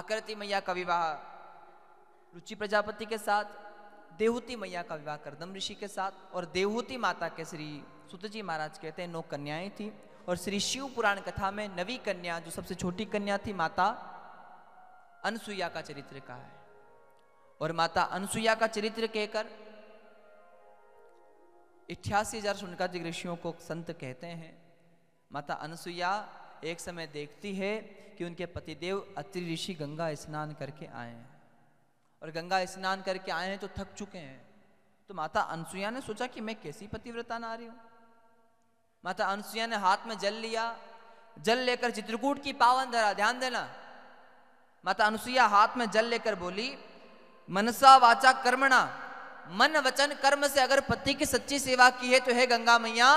आकृति मैया का विवाह रुचि प्रजापति के साथ, देवहूति मैया का विवाह करदम ऋषि के साथ, और देवहूति माता के श्री सुत जी महाराज कहते हैं 9 कन्याएं थी, और श्री शिव पुराण कथा में 9वीं कन्या जो सबसे छोटी कन्या थी माता अनसुईया का चरित्र कहा है। और माता अनसुईया का चरित्र कहकर 88,000 शुनकादिक ऋषियों को संत कहते हैं। माता अनसुईया एक समय देखती है कि उनके पतिदेव अत्रि ऋषि गंगा स्नान करके आए हैं, और गंगा स्नान करके आए हैं तो थक चुके हैं। तो माता अनसुईया ने सोचा कि मैं कैसी पतिव्रता नारी हूं। माता अनसुईया ने हाथ में जल लिया, जल लेकर चित्रकूट की पावन धरा, ध्यान देना, माता अनसुईया हाथ में जल लेकर बोली, मनसा वाचा कर्मणा, मन वचन कर्म से अगर पति की सच्ची सेवा की है तो हे गंगा मैया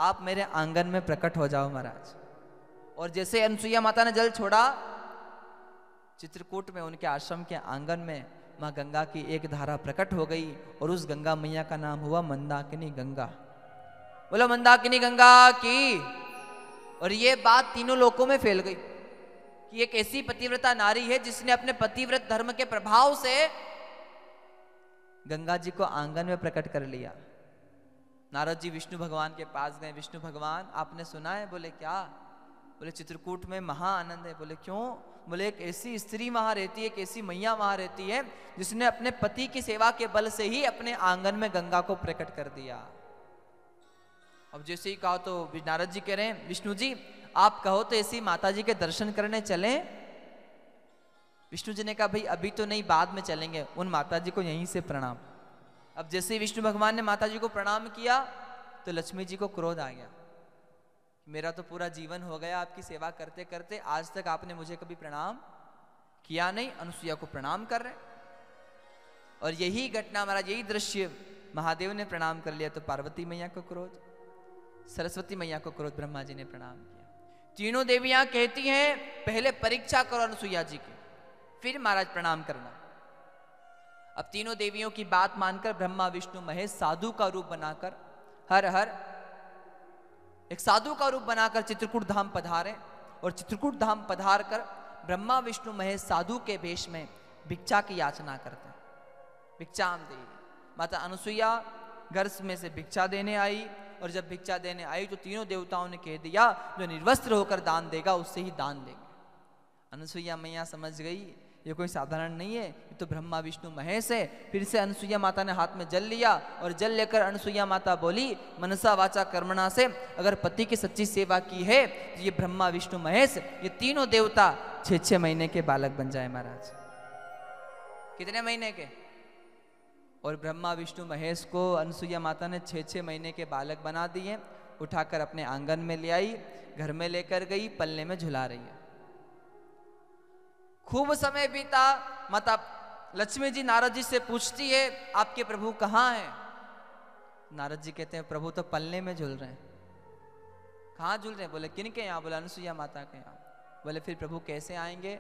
आप मेरे आंगन में प्रकट हो जाओ महाराज। और जैसे अनसुईया माता ने जल छोड़ा, चित्रकूट में उनके आश्रम के आंगन में मां गंगा की एक धारा प्रकट हो गई, और उस गंगा मैया का नाम हुआ मंदाकिनी गंगा। बोलो मंदाकिनी गंगा की। और ये बात तीनों लोकों में फैल गई कि एक ऐसी पतिव्रता नारी है जिसने अपने पतिव्रत धर्म के प्रभाव से गंगा जी को आंगन में प्रकट कर लिया। नारद जी विष्णु भगवान के पास गए, विष्णु भगवान आपने सुना है? बोले क्या? बोले चित्रकूट में महा आनंद है। बोले क्यों? बोले एक ऐसी स्त्री वहां रहती है, एक ऐसी मैया वहां रहती है जिसने अपने पति की सेवा के बल से ही अपने आंगन में गंगा को प्रकट कर दिया। अब जैसे ही कहा तो नारद जी कह रहे हैं विष्णु जी आप कहो तो ऐसी माता जी के दर्शन करने चलें। विष्णु जी ने कहा भाई अभी तो नहीं, बाद में चलेंगे, उन माता जी को यहीं से प्रणाम। अब जैसे ही विष्णु भगवान ने माता जी को प्रणाम किया तो लक्ष्मी जी को क्रोध आ गया, मेरा तो पूरा जीवन हो गया आपकी सेवा करते करते, आज तक आपने मुझे कभी प्रणाम किया नहीं, अनसुईया को प्रणाम कर रहे। और यही घटना महाराज, यही दृश्य महादेव ने प्रणाम कर लिया तो पार्वती मैया को क्रोध, सरस्वती मैया को क्रोध, ब्रह्मा जी ने प्रणाम किया। तीनों देवियां कहती हैं पहले परीक्षा करो अनसुईया जी की, फिर महाराज प्रणाम करना। अब तीनों देवियों की बात मानकर ब्रह्मा विष्णु महेश साधु का रूप बनाकर, हर हर एक साधु का रूप बनाकर चित्रकूट धाम पधारे, और चित्रकूट धाम पधार कर ब्रह्मा विष्णु महेश साधु के भेष में भिक्षा की याचना करते हैं। भिक्षाम देवी, माता अनसुईया घर में से भिक्षा देने आई, और जब भिक्षा देने आई तो तीनों देवताओं ने कह दिया जो निर्वस्त्र होकर दान देगा उससे ही दान देंगे। अनसुईया मैया समझ गई ये कोई साधारण नहीं है, ये तो ब्रह्मा विष्णु महेश है। फिर से अनसुईया माता ने हाथ में जल लिया, और जल लेकर अनसुईया माता बोली मनसा वाचा कर्मणा से अगर पति की सच्ची सेवा की है तो ये ब्रह्मा विष्णु महेश ये तीनों देवता 6-6 महीने के बालक बन जाए महाराज। कितने महीने के? और ब्रह्मा विष्णु महेश को अनसुईया माता ने 6-6 महीने के बालक बना दिए, उठाकर अपने आंगन में ले आई, घर में लेकर गई, पल्ले में झुला रही है। खूब समय बीता, माता लक्ष्मी जी नारद जी से पूछती है आपके प्रभु कहाँ हैं? नारद जी कहते हैं प्रभु तो पल्ले में झूल रहे हैं। कहाँ झूल रहे हैं? बोले किन के यहाँ? बोले अनसुईया माता के यहाँ। बोले फिर प्रभु कैसे आएंगे?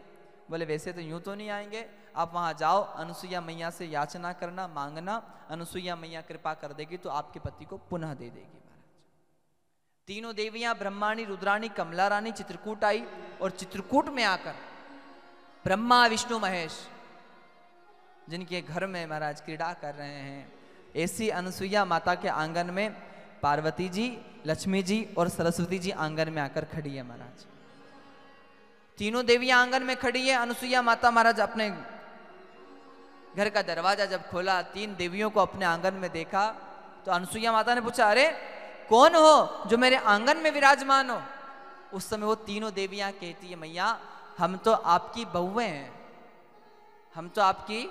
बोले वैसे तो यूं तो नहीं आएंगे, आप वहां जाओ, अनसुईया मैया से याचना करना, मांगना, अनसुईया मैया कृपा कर देगी तो आपके पति को पुनः दे देगी महाराज। तीनों देवियां ब्रह्माणी, रुद्राणी, कमला रानी चित्रकूट आई, और चित्रकूट में आकर ब्रह्मा विष्णु महेश जिनके घर में महाराज क्रीड़ा कर रहे हैं, ऐसी अनसुईया माता के आंगन में पार्वती जी, लक्ष्मी जी और सरस्वती जी आंगन में आकर खड़ी है महाराज। तीनों देवियां आंगन में खड़ी है। अनसुईया माता महाराज अपने घर का दरवाजा जब खोला, 3 देवियों को अपने आंगन में देखा तो अनसुईया माता ने पूछा अरे कौन हो जो मेरे आंगन में विराजमान हो? उस समय वो तीनों देवियां कहती है मैया हम तो आपकी बहुएं हैं, हम तो आपकी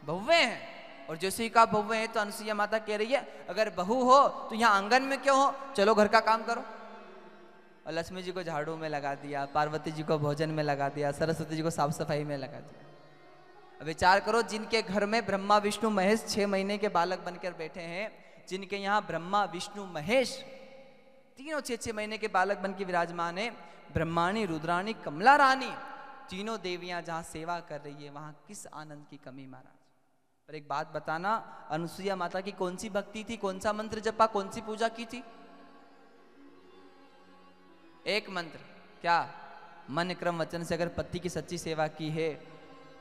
बहुएं हैं। और जैसे ही कहा बहुएं हैं तो अनसुईया माता कह रही है अगर बहू हो तो यहाँ आंगन में क्यों हो, चलो घर का काम करो। और लक्ष्मी जी को झाड़ू में लगा दिया, पार्वती जी को भोजन में लगा दिया, सरस्वती जी को साफ सफाई में लगा दिया। अब विचार करो जिनके घर में ब्रह्मा विष्णु महेश 6 महीने के बालक बनकर बैठे हैं, जिनके यहाँ ब्रह्मा विष्णु महेश तीनों 6-6 महीने के बालक बन के विराजमान है, ब्रह्माणी, रुद्राणी, कमला रानी, तीनों देवियां जहां सेवा कर रही है वहां किस आनंद की कमी महाराज। पर एक बात बताना, अनसुईया माता की कौन सी भक्ति थी, कौन सा मंत्र जपा, कौन सी पूजा की थी? एक मंत्र, क्या? मन क्रम वचन से अगर पति की सच्ची सेवा की है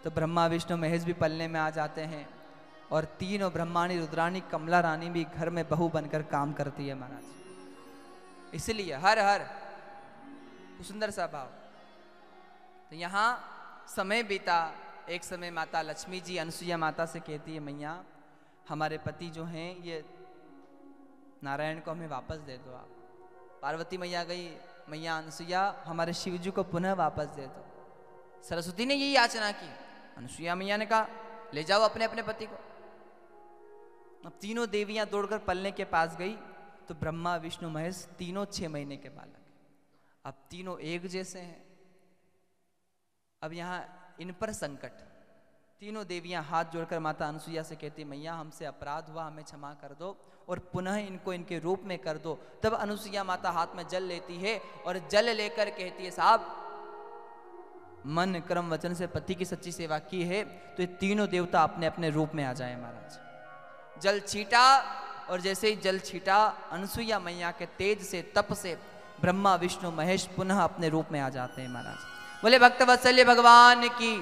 तो ब्रह्मा विष्णु महेश भी पलने में आ जाते हैं, और तीनों ब्रह्माणी रुद्राणी कमला रानी भी घर में बहू बनकर काम करती है महाराज। इसलिए हर हर सुंदर सा भाव। तो यहाँ समय बीता, एक समय माता लक्ष्मी जी अनसुईया माता से कहती है, मैया हमारे पति जो हैं ये नारायण को हमें वापस दे दो आप। पार्वती मैया गई, मैया अनसुईया हमारे शिव जी को पुनः वापस दे दो। सरस्वती ने यही याचना की, अनसुईया मैया ने कहा ले जाओ अपने अपने पति को। अब तीनों देवियां दौड़कर पलने के पास गई तो ब्रह्मा विष्णु महेश तीनों 6 महीने के बालक, अब तीनों एक जैसे हैं। अब यहाँ इन पर संकट, तीनों देवियां हाथ जोड़कर माता अनसुईया से कहती, मैया हमसे अपराध हुआ, हमें क्षमा कर दो और पुनः इनको इनके रूप में कर दो। तब अनसुईया माता हाथ में जल लेती है और जल लेकर कहती है, साहब मन कर्म वचन से पति की सच्ची सेवा की है तो ये तीनों देवता अपने अपने रूप में आ जाए महाराज। जल छीटा और जैसे ही जल छीटा अनसुईया मैया के तेज से तप से ब्रह्मा विष्णु महेश पुनः अपने रूप में आ जाते हैं महाराज। बोले भक्त वत्सल्य भगवान की।